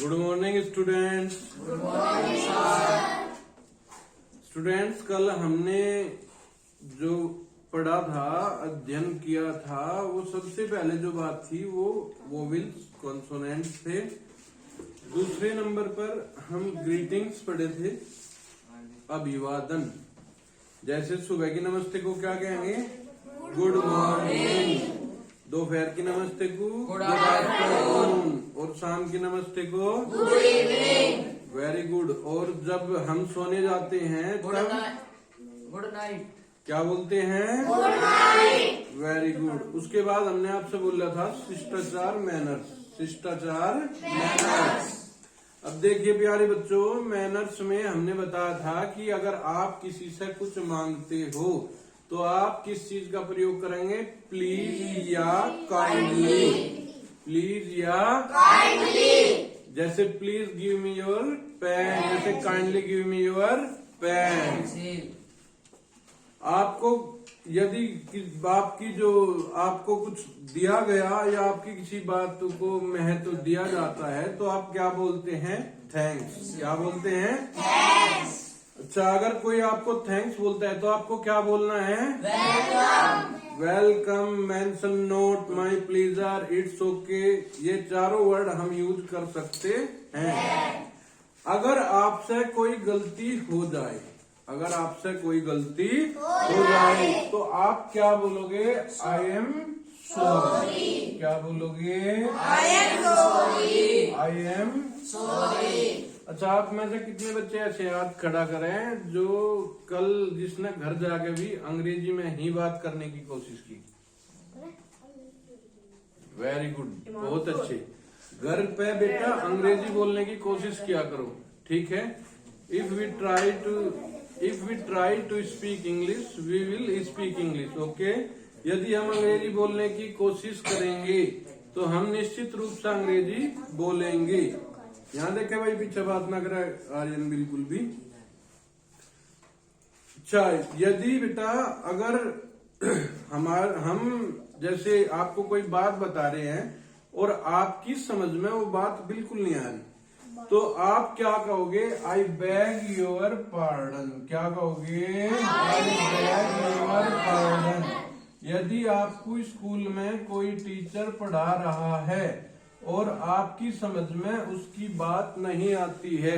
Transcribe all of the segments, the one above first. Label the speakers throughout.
Speaker 1: Good morning students.
Speaker 2: Good morning sir.
Speaker 1: Students, कल हमने जो पढ़ा था, अध्ययन किया था, वो सबसे पहले जो बात थी वो वोवेल्स कॉन्सोनेंट्स थे। दूसरे नंबर पर हम ग्रीटिंग्स पढ़े थे, अभिवादन। जैसे सुबह की नमस्ते को क्या कहेंगे? Good morning. दोपहर की नमस्ते को
Speaker 2: गुड आफ्टरनून।
Speaker 1: और शाम की नमस्ते को
Speaker 2: गुड इवनिंग।
Speaker 1: Very good. और जब हम सोने जाते हैं
Speaker 2: गुड
Speaker 1: तब
Speaker 2: नाइट।
Speaker 1: क्या बोलते हैं?
Speaker 2: Good night.
Speaker 1: Very good. उसके बाद हमने आपसे बोला था शिष्टाचार मैनर्स। शिष्टाचार मैनर्स। अब देखिए प्यारे बच्चों, मैनर्स में हमने बताया था कि अगर आप किसी से कुछ मांगते हो तो आप किस चीज का प्रयोग करेंगे? प्लीज या काइंडली। प्लीज या काइंडली। जैसे please give me your pen, जैसे kindly give me your pen. आपको यदि आपकी जो आपको कुछ दिया गया या आपकी किसी बात को महत्व दिया जाता है तो आप क्या बोलते हैं? थैंक्स। क्या बोलते हैं? थैंक्स। अच्छा, अगर कोई आपको थैंक्स बोलता है तो आपको क्या बोलना है? Welcome. Welcome, mention, note, my pleaser, it's okay, ये चारों वर्ड हम यूज कर सकते हैं। अगर आपसे कोई गलती हो जाए, अगर आपसे कोई गलती हो जाए तो आप क्या बोलोगे? I am sorry. क्या बोलोगे?
Speaker 2: I am sorry.
Speaker 1: I am
Speaker 2: sorry.
Speaker 1: अच्छा, आप में से कितने बच्चे ऐसे हाथ खड़ा करें जो कल जिसने घर जाके भी अंग्रेजी में ही बात करने की कोशिश की? वेरी गुड, बहुत अच्छे। घर पे बेटा अंग्रेजी बोलने की कोशिश किया करो, ठीक है? If we try to speak English we will speak English, okay? यदि हम अंग्रेजी बोलने की कोशिश करेंगे तो हम निश्चित रूप से अंग्रेजी बोलेंगे। यहाँ देखे भाई, पीछे बात ना करे आर्यन बिल्कुल भी। अच्छा, यदि बेटा अगर हम जैसे आपको कोई बात बता रहे हैं और आपकी समझ में वो बात बिल्कुल नहीं आ रही तो आप क्या कहोगे? I beg your pardon. क्या कहोगे? I beg your pardon. यदि आपको स्कूल में कोई टीचर पढ़ा रहा है और आपकी समझ में उसकी बात नहीं आती है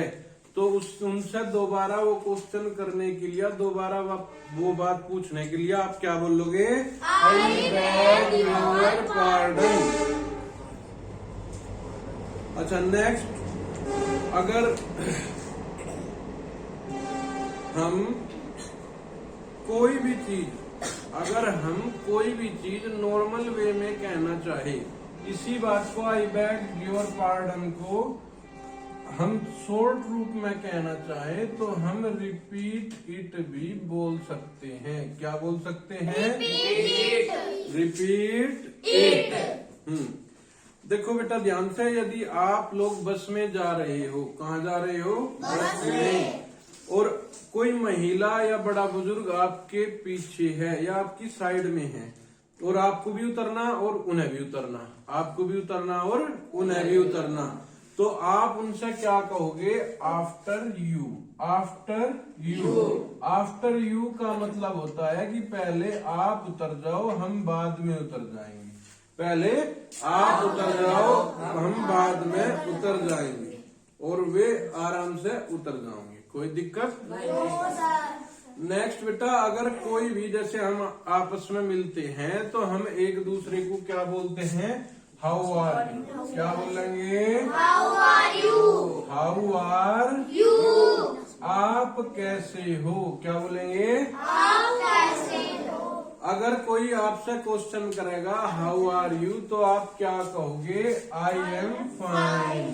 Speaker 1: तो उनसे दोबारा वो क्वेश्चन करने के लिए, दोबारा वो बात पूछने के लिए आप क्या बोलोगे? I beg your pardon. अच्छा, नेक्स्ट, अगर हम कोई भी चीज नॉर्मल वे में कहना चाहे, इसी बात को आई बेग योर पार्डन को हम शॉर्ट रूप में कहना चाहे तो हम रिपीट इट भी बोल सकते हैं। क्या बोल सकते हैं? Repeat it. देखो बेटा ध्यान से, यदि आप लोग बस में जा रहे हो, कहाँ जा रहे हो? बस में। और कोई महिला या बड़ा बुजुर्ग आपके पीछे है या आपकी साइड में है और आपको भी उतरना और उन्हें भी उतरना, आपको भी उतरना और उन्हें भी उतरना, तो आप उनसे क्या कहोगे? After you. After you. After you का मतलब होता है कि पहले आप उतर जाओ, हम बाद में उतर जाएंगे। पहले आप उतर जाओ, हम बाद में उतर जाएंगे और वे आराम से उतर जाएंगे, कोई दिक्कत नहीं। नेक्स्ट बेटा, अगर कोई भी, जैसे हम आपस में मिलते हैं तो हम एक दूसरे को क्या बोलते हैं? How are you. क्या बोलेंगे?
Speaker 2: How are you.
Speaker 1: How are
Speaker 2: you.
Speaker 1: आप कैसे हो? क्या बोलेंगे?
Speaker 2: आप कैसे हो।
Speaker 1: अगर कोई आपसे क्वेश्चन करेगा हाउ आर यू तो आप क्या कहोगे? आई एम फाइन।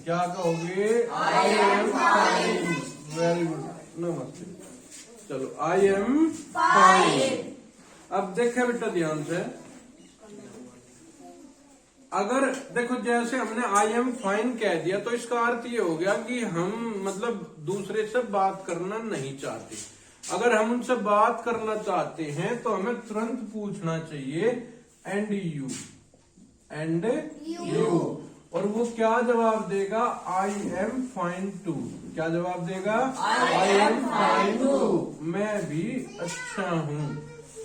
Speaker 1: क्या कहोगे? आई एम फाइन। वेरी गुड, नमस्ते। चलो, आई एम फाइन। अब देखे बेटा ध्यान से, अगर देखो जैसे हमने आई एम फाइन कह दिया तो इसका अर्थ ये हो गया कि हम मतलब दूसरे से बात करना नहीं चाहते। अगर हम उनसे बात करना चाहते हैं तो हमें तुरंत पूछना चाहिए एंड यू। And you. और वो क्या जवाब देगा? I am fine too. क्या जवाब देगा? I am fine too. मैं भी अच्छा हूँ,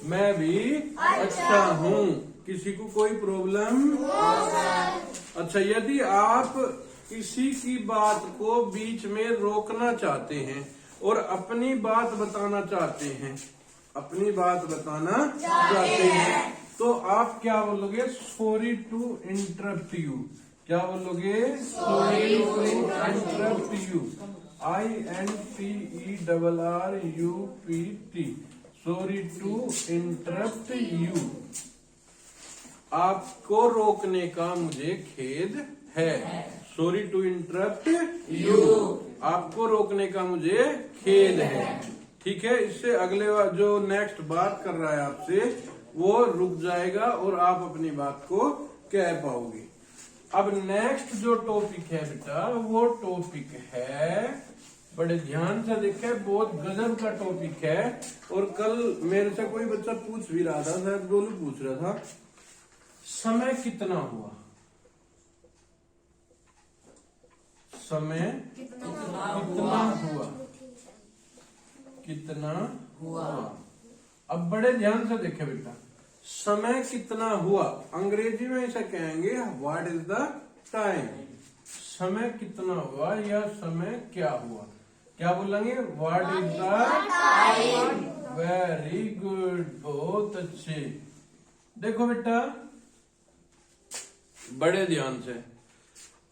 Speaker 1: मैं भी अच्छा हूँ। किसी को कोई प्रॉब्लम? अच्छा, यदि आप किसी की बात को बीच में रोकना चाहते हैं और अपनी बात बताना चाहते हैं, अपनी बात बताना चाहते हैं, तो आप क्या बोलोगे? Sorry to interrupt you. क्या बोलोगे? Sorry to interrupt you. INTERRUPT। Sorry to interrupt you. आपको रोकने का मुझे खेद है। Sorry to interrupt you. आपको रोकने का मुझे खेद है। ठीक है, इससे अगले जो नेक्स्ट बात कर रहा है आपसे, वो रुक जाएगा और आप अपनी बात को कह पाओगे। अब नेक्स्ट जो टॉपिक है बेटा, वो टॉपिक है, बड़े ध्यान से देखे, बहुत गजब का टॉपिक है। और कल मेरे से कोई बच्चा पूछ भी रहा था, शायद गोलू पूछ रहा था, समय कितना हुआ? समय कितना हुआ? कितना हुआ? अब बड़े ध्यान से देखे बेटा, समय कितना हुआ, अंग्रेजी में इसे कहेंगे व्हाट इज द टाइम। समय कितना हुआ या समय क्या हुआ, क्या बोलेंगे? What is the time. Very good, बहुत अच्छे। देखो बेटा बड़े ध्यान से,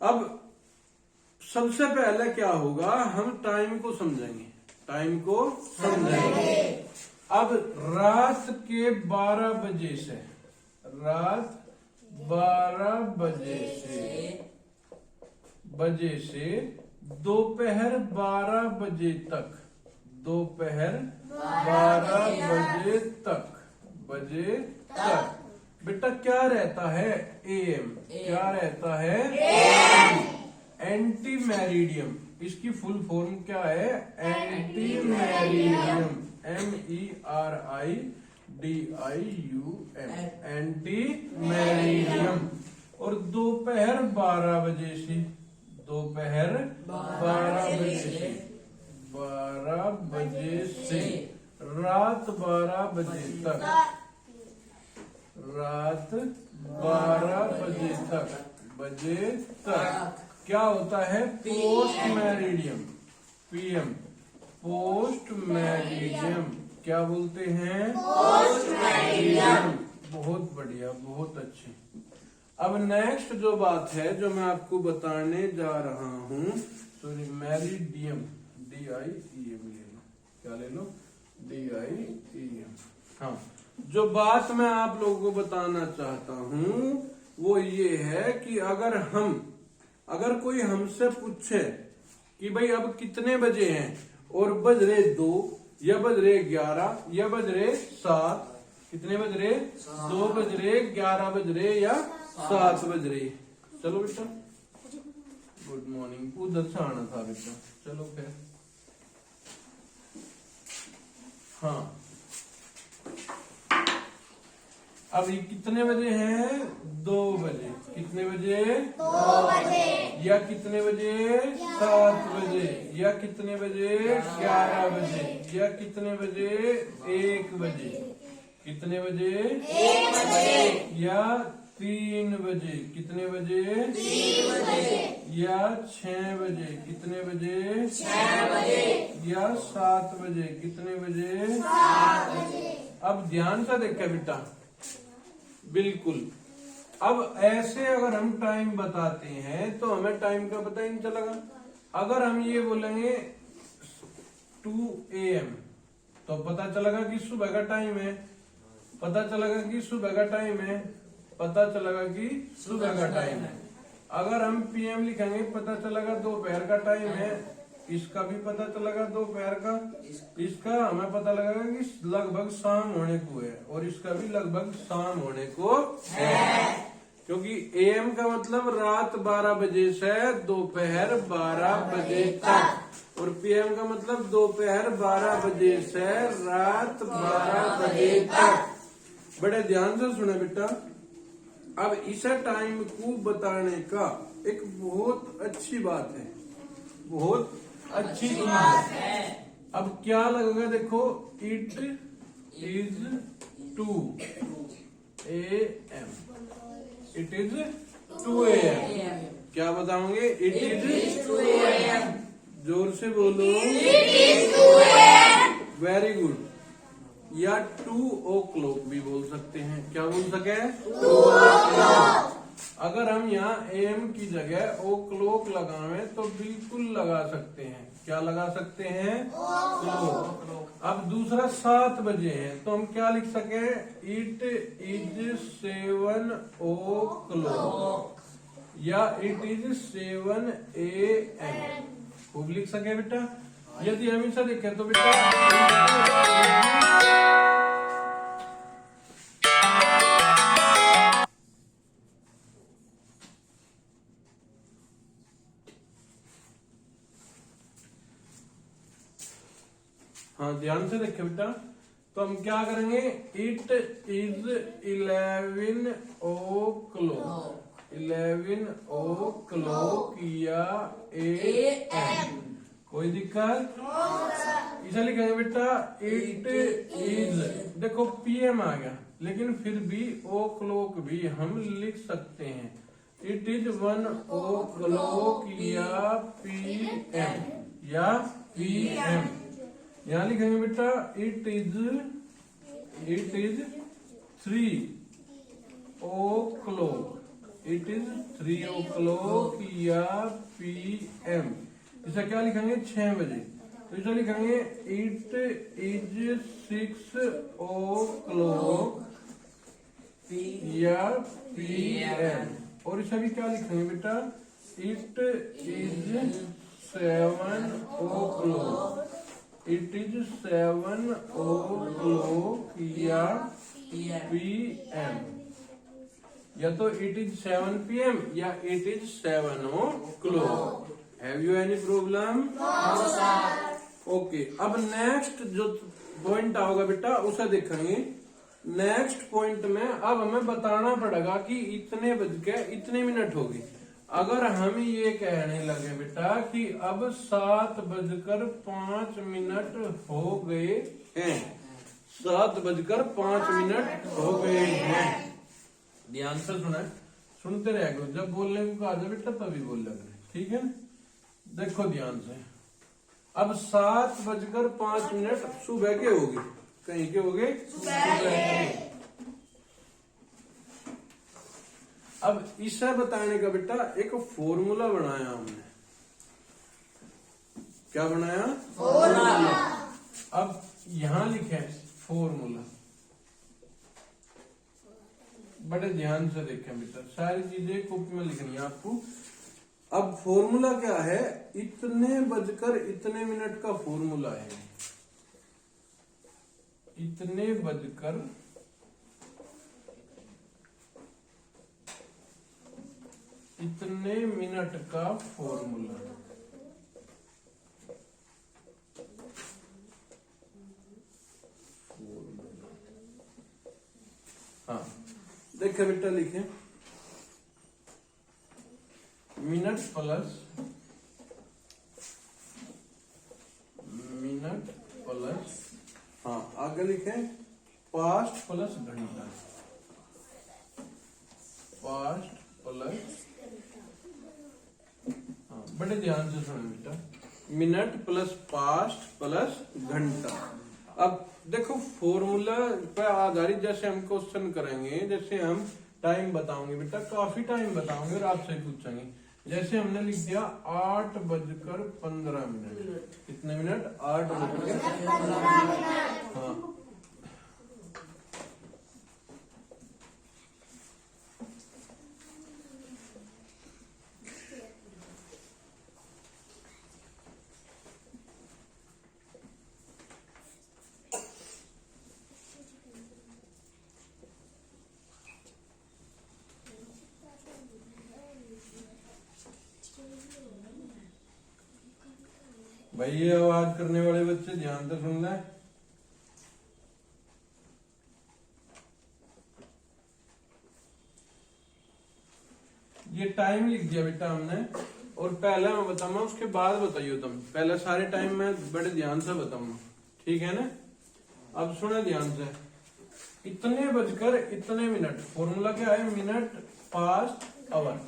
Speaker 1: अब सबसे पहले क्या होगा, हम टाइम को समझेंगे, टाइम को समझेंगे। अब रात के 12 बजे से, रात 12 बजे से दोपहर 12 बजे तक, दोपहर 12 बजे तक बेटा क्या रहता है? एएम। क्या रहता है? एएम। एंटी मैरिडियम, इसकी फुल फॉर्म क्या है? एंटी मैरिडियम। MERIDIUM। एंटी मैरिडियम। और दोपहर 12 बजे से, दोपहर 12 बजे से रात 12 बजे तक, रात 12 बजे तक क्या होता है? Post meridiem. PM, post meridiem. क्या बोलते हैं? Post meridiem. बहुत बढ़िया, बहुत अच्छे। अब नेक्स्ट जो बात है जो मैं आपको बताने जा रहा हूँ, सॉरी, मैरिडियम, DIEM ले लो। क्या ले लो? DIEM। हाँ, जो बात मैं आप लोगों को बताना चाहता हूँ वो ये है कि अगर कोई हमसे पूछे कि भाई अब कितने बजे हैं और बज रहे 2 या बज रहे 11 या बज रहे 7, कितने बज रहे? 2 बज रहे, 11 बज रहे या 7 बज रहे। चलो बेटा, गुड मॉर्निंग। उधर से आना था बेटा। चलो फिर, हाँ, अब ये कितने बजे हैं? 2 बजे। कितने बजे?
Speaker 2: 2 बजे।
Speaker 1: या कितने बजे? 7 बजे। या कितने बजे? 11 बजे। या कितने बजे? 1 बजे। कितने बजे?
Speaker 2: 1 बजे।
Speaker 1: या 3 बजे। कितने बजे?
Speaker 2: 3 बजे।
Speaker 1: या 6 बजे। कितने बजे?
Speaker 2: 6 बजे।
Speaker 1: या 7 बजे। कितने बजे?
Speaker 2: 7 बजे।
Speaker 1: अब ध्यान से देखा बेटा, बिल्कुल। अब ऐसे अगर हम टाइम बताते हैं तो हमें टाइम का पता ही नहीं चलेगा। अगर हम ये बोलेंगे 2 AM तो पता चलेगा कि सुबह का टाइम है, पता चलेगा कि सुबह का टाइम है, पता चलेगा कि सुबह का टाइम है। अगर हम PM लिखेंगे पता चलेगा दोपहर का टाइम है, इसका भी पता चलेगा दोपहर का, इसका हमें पता लगेगा कि लगभग शाम होने को है, और इसका भी लगभग शाम होने को है। क्योंकि AM का मतलब रात 12 बजे से दोपहर 12 बजे तक, और PM का मतलब दोपहर 12 बजे से रात 12 बजे तक। बड़े ध्यान से सुने बेटा, अब इसे टाइम को बताने का एक बहुत अच्छी बात है, बहुत अच्छी बात है। अब क्या लगेगा देखो, it is 2 AM, it is 2 AM। क्या बताओगे? It is
Speaker 2: 2 AM।
Speaker 1: जोर से बोलो।
Speaker 2: It is 2 AM।
Speaker 1: Very good. या 2 o'clock भी बोल सकते हैं। क्या बोल सके?
Speaker 2: 2 o'clock।
Speaker 1: अगर हम यहाँ AM की जगह ओ क्लॉक लगावें तो बिल्कुल लगा सकते हैं। क्या लगा सकते हैं? क्लॉक। अब दूसरा 7 बजे है तो हम क्या लिख सके? इट इज 7 o'clock या इट इज 7 AM। खूब लिख सके बेटा। यदि हम इसे देखें तो बेटा हाँ ध्यान से देखें बेटा, तो हम क्या करेंगे? इट इज 11 o'clock, 11 o'clock या AM। कोई दिक्कत? इसे लिखेंगे बेटा इट इज, देखो PM आ गया लेकिन फिर भी o'clock भी हम लिख सकते हैं। इट इज 1 o'clock या PM। यहाँ लिखेंगे बेटा it is 3 o'clock, it is 3 o'clock या PM। इसे क्या लिखेंगे? 6 बजे। तो इसे लिखेंगे इट इज 6 o'clock या PM। और इसे भी क्या लिखेंगे बेटा? It is 7 o'clock, it is 7 o'clock या PM। या तो इट इज 7 PM या it is 7 o'clock। Have you any problem? Okay. अब नेक्स्ट जो पॉइंट आओगा बेटा उसे देखेंगे। नेक्स्ट पॉइंट में अब हमें बताना पड़ेगा कि इतने बज के इतने मिनट हो गए। अगर हम ये कहने लगे बेटा कि अब 7:05 हो गए हैं, 7:05 हो गए हैं। ध्यान से सुना, सुनते रहेगा। जब बोलने को कहा जाए बेटा तभी बोल लग, ठीक है? देखो ध्यान से, अब 7:05 सुबह के हो गए। कहीं के हो गए? सुबह के। अब इसे बताने का बेटा एक फॉर्मूला बनाया हमने। क्या बनाया? फॉर्मूला। अब यहां लिखे फॉर्मूला, बड़े ध्यान से देखें बेटा, सारी चीजें कॉपी में लिखनी है आपको। अब फॉर्मूला क्या है? इतने बजकर इतने मिनट का फॉर्मूला है। इतने बजकर इतने मिनट का फॉर्मूला। हाँ देखिए बेटा, लिखे मिनट प्लस हाँ आगे लिखे पास्ट प्लस घंटा, पास्ट प्लस बड़े ध्यान से सुनो बेटा, मिनट प्लस पास्ट प्लस घंटा। अब देखो फॉर्मूला पर आधारित जैसे हम क्वेश्चन करेंगे, जैसे हम टाइम बताओगे बेटा, काफी टाइम बताओगे और आपसे पूछेंगे। जैसे हमने लिख दिया 8:15। कितने मिनट? 8:15। हाँ भाई, ये आवाज करने वाले बच्चे ध्यान से सुन लें। ये टाइम लिख दिया बेटा हमने, और पहले मैं बताऊंगा उसके बाद बताइयो तुम। पहले सारे टाइम मैं बड़े ध्यान से बताऊंगा, ठीक है ना। अब सुने ध्यान से, इतने बजकर इतने मिनट, फॉर्मूला क्या है, मिनट पास्ट आवर।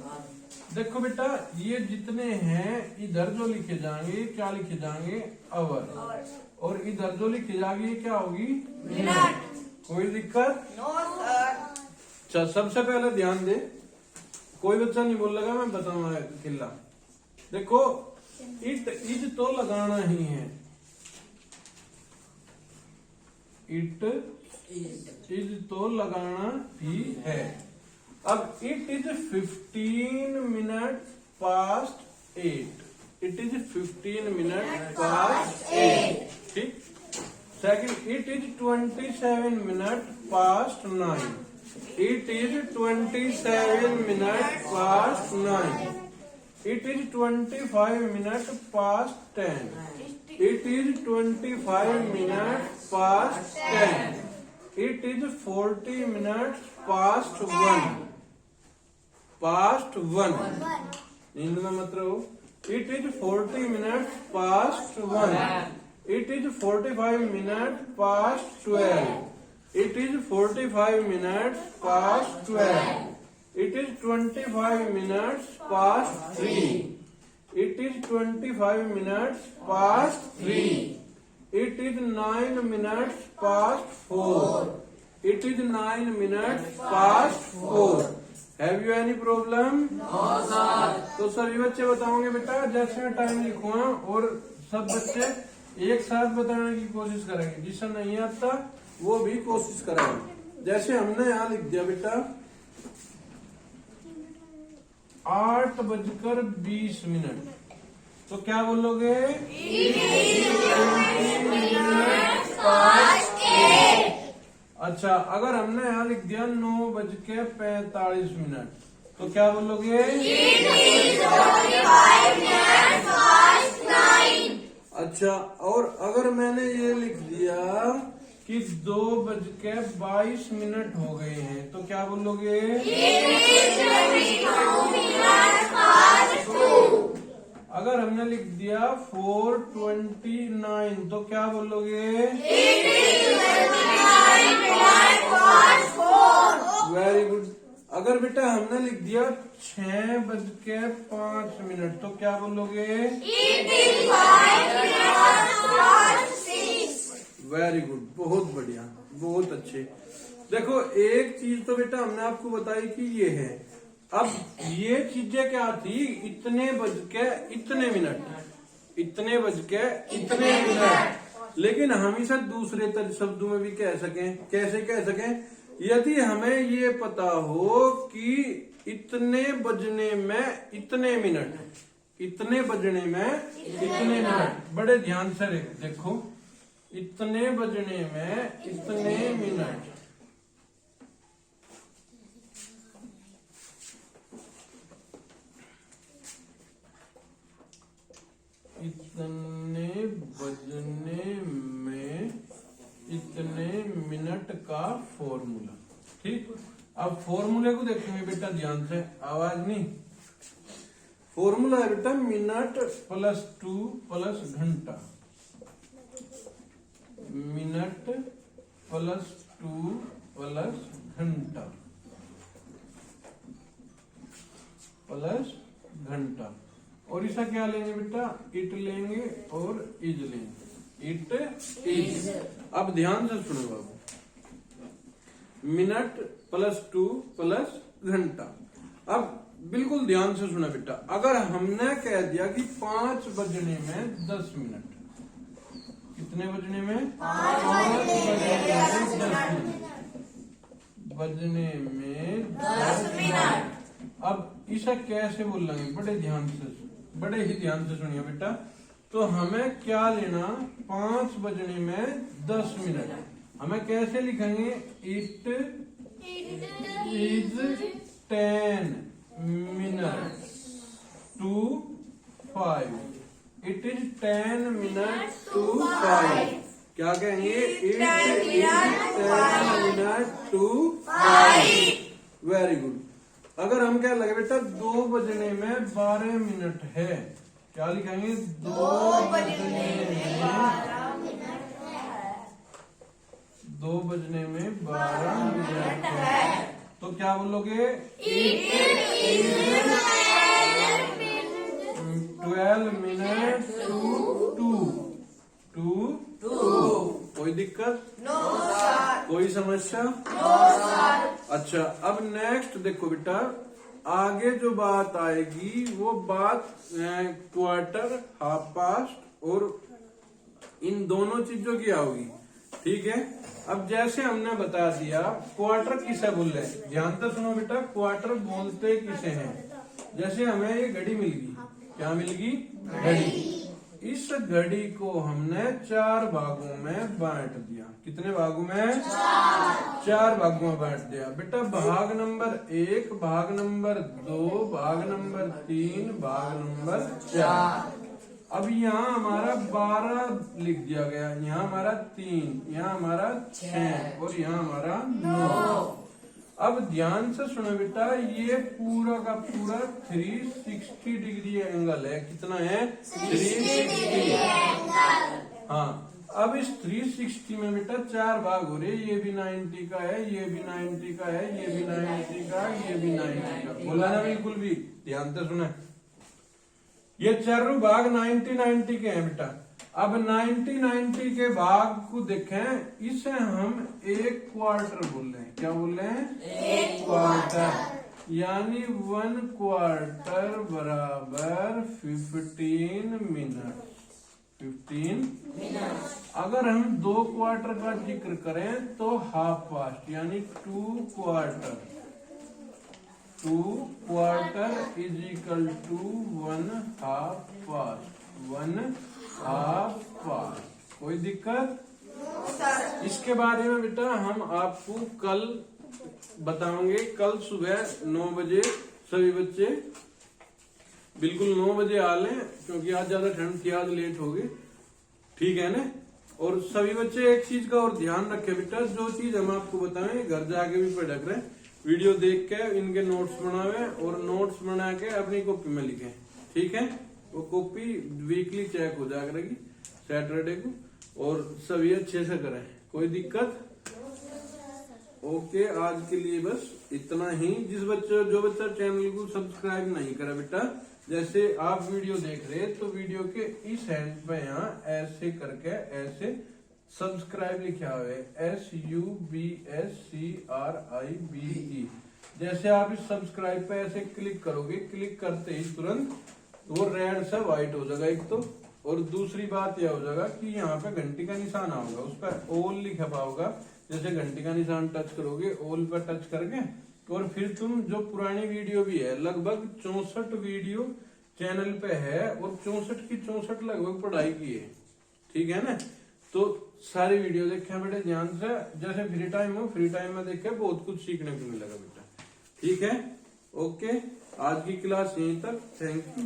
Speaker 1: देखो बेटा ये जितने हैं इधर जो लिखे जाएंगे क्या लिखे जाएंगे, आवर, और इधर जो लिखे जाएंगे ये क्या होगी, मिनट। कोई दिक्कत? अच्छा सबसे पहले ध्यान दे, कोई बच्चा नहीं बोल लगा, मैं बताऊंगा किला। देखो इट इज तो लगाना ही है, इट इज तो लगाना ही है। अब it is 15 minute past 8, it is 15 minute past 8, ठीक। Second, it is 27 minute past 9, it is 27 minute past 9, it is 25 minute past 10, it is 25 minute past 10, it is 40 minute past 1, past 1, नींद में मत रहो। It is 40 minute past 1, it is 45 minute past 12, it is 45 minute past 12, it is 25 minute past 3, it is 25 minute past 3, it is 9 minutes past 4, it is 9 minutes past 4. Have you any problem?
Speaker 2: No sir.
Speaker 1: तो सभी बच्चे बताओगे बेटा, जैसे मैं time लिखूंगा और सब बच्चे एक साथ बताने की कोशिश करेंगे, जिसे नहीं आता वो भी कोशिश करेंगे। जैसे हमने यहाँ लिख दिया बेटा 8:20, तो क्या बोलोगे, अच्छा अगर हमने यहाँ लिख दिया 9:45, तो क्या बोलोगे, अच्छा और अगर मैंने ये लिख दिया कि 2:22 हो गए हैं, तो क्या बोलोगे, अगर हमने लिख दिया 4:29, तो क्या बोलोगे, वेरी गुड। अगर बेटा हमने लिख दिया 6:05, तो क्या बोलोगे, वेरी गुड, बहुत बढ़िया, बहुत अच्छे। देखो एक चीज तो बेटा हमने आपको बताई कि ये है। अब ये चीजें क्या थी, इतने बज के इतने मिनट, इतने बज के इतने मिनट, लेकिन हम इसे दूसरे शब्दों में भी कह सकें। कैसे कह सकें, यदि हमें ये पता हो कि इतने बजने में इतने मिनट, इतने बजने में इतने मिनट, बड़े ध्यान से देखो, इतने बजने में इतने मिनट, इतने बजने में इतने मिनट का फॉर्मूला, ठीक। अब फॉर्मूले को देखेंगे बेटा ध्यान से, आवाज नहीं। फॉर्मूला है बेटा मिनट +2 प्लस घंटा, मिनट +2 प्लस घंटा प्लस घंटा। और इसका क्या लेंगे बेटा, इट लेंगे और इज लेंगे, इट इज। अब ध्यान से सुनो बाबू, मिनट +2 प्लस घंटा। अब बिल्कुल ध्यान से सुना बेटा, अगर हमने कह दिया कि 5 बजने में 10 मिनट, कितने बजने में, 5 बजने में 10 मिनट। अब इसे कैसे बोलेंगे, बड़े ही ध्यान से सुनिए बेटा। तो हमें क्या लेना, 5 बजने में 10 मिनट, हमें कैसे लिखेंगे, it is 10 minute to 5, it is 10 minute to 5। क्या कहेंगे, it is 10 minute to 5। Very good. अगर हम क्या लगे बेटा 2 बजने में 12 मिनट है, क्या लिखेंगे 2 बजने में 2 बजने में 12 मिनट है, तो क्या बोलोगे 12 मिनट टू। कोई दिक्कत?
Speaker 2: No sir.
Speaker 1: कोई समस्या?
Speaker 2: No sir.
Speaker 1: अच्छा, अब नेक्स्ट देखो बेटा, आगे जो बात आएगी वो बात क्वार्टर, हाफ पास्ट और इन दोनों चीजों की आओगी। ठीक है, अब जैसे हमने बता दिया क्वार्टर किसे बोल रहे हैं, ध्यान से सुनो बेटा, क्वार्टर बोलते किसे हैं। जैसे हमें ये घड़ी मिल गई, क्या मिल गई? घड़ी। इस घड़ी को हमने 4 भागों में बांट दिया। कितने भागों में? 4 भागों में बांट दिया बेटा। भाग नंबर 1, भाग नंबर 2, भाग नंबर 3, भाग नंबर 4। अब यहाँ हमारा 12 लिख दिया गया, यहाँ हमारा 3, यहाँ हमारा 6 और यहाँ हमारा 9। अब ध्यान से सुनो बेटा, ये पूरा का पूरा 360 डिग्री एंगल है। कितना है? 360। हाँ, अब इस 360 में बेटा 4 भाग हो रहे, ये भी 90 का है, ये भी 90 का है, ये भी 90 का, ये भी 90 का। बोला ना बिल्कुल भी, ध्यान से सुना। ये चारों भाग 90-90 के हैं बेटा। अब 90-90 के भाग को देखें, इसे हम 1 क्वार्टर बोल रहे हैं। क्या बोल रहे हैं?
Speaker 2: 1
Speaker 1: क्वार्टर। यानी 1 क्वार्टर बराबर 15 मिनट। 15 मिनट। अगर हम 2 क्वार्टर का जिक्र करें तो हाफ पास्ट, यानी 2 quarter. 2 quarter is equal to 1 half past. 1 half past. कोई दिक्कत? इसके बारे में बेटा हम आपको कल बताओगे। कल सुबह 9 बजे सभी बच्चे बिल्कुल 9 बजे आ लें, क्योंकि आज ज्यादा ठंड थी, आज लेट हो गए। ठीक है ना? और सभी बच्चे एक चीज का और ध्यान रखें बेटा, जो चीज हम आपको बताएं घर जाके भी पढ़ रहे, वीडियो देख के इनके नोट्स बनावे और नोट्स बना के अपनी कॉपी में लिखें। ठीक है? वो कॉपी वीकली चेक हो जाया करेगी सैटरडे को, और सभी अच्छे से करें। कोई दिक्कत? ओके, आज के लिए बस इतना ही। जो बच्चा चैनल को सब्सक्राइब नहीं करा बेटा, जैसे आप वीडियो देख रहे तो वीडियो के इस हैंड पे यहाँ ऐसे करके ऐसे सब्सक्राइब लिखा हुआ है, SUBSCRIBE। जैसे आप इस सब्सक्राइब पे ऐसे क्लिक करोगे, क्लिक करते ही तुरंत वो रेड से व्हाइट हो जाएगा एक तो, और दूसरी बात यह हो जाएगा कि यहाँ पे घंटी का निशान आएगा, उस पर ऑल लिखा पाओगा। जैसे घंटी का निशान टच करोगे, ऑल पर टच करके, और फिर तुम जो पुरानी वीडियो भी है, लगभग 64 वीडियो चैनल पे है, और 64 की 64 लगभग पढ़ाई की है। ठीक है ना? तो सारी वीडियो देखें बेटे ध्यान से, जैसे फ्री टाइम हो, फ्री टाइम में देखे, बहुत कुछ सीखने को मिलेगा बेटा। ठीक है? ओके, आज की क्लास यहीं तक। Thank you.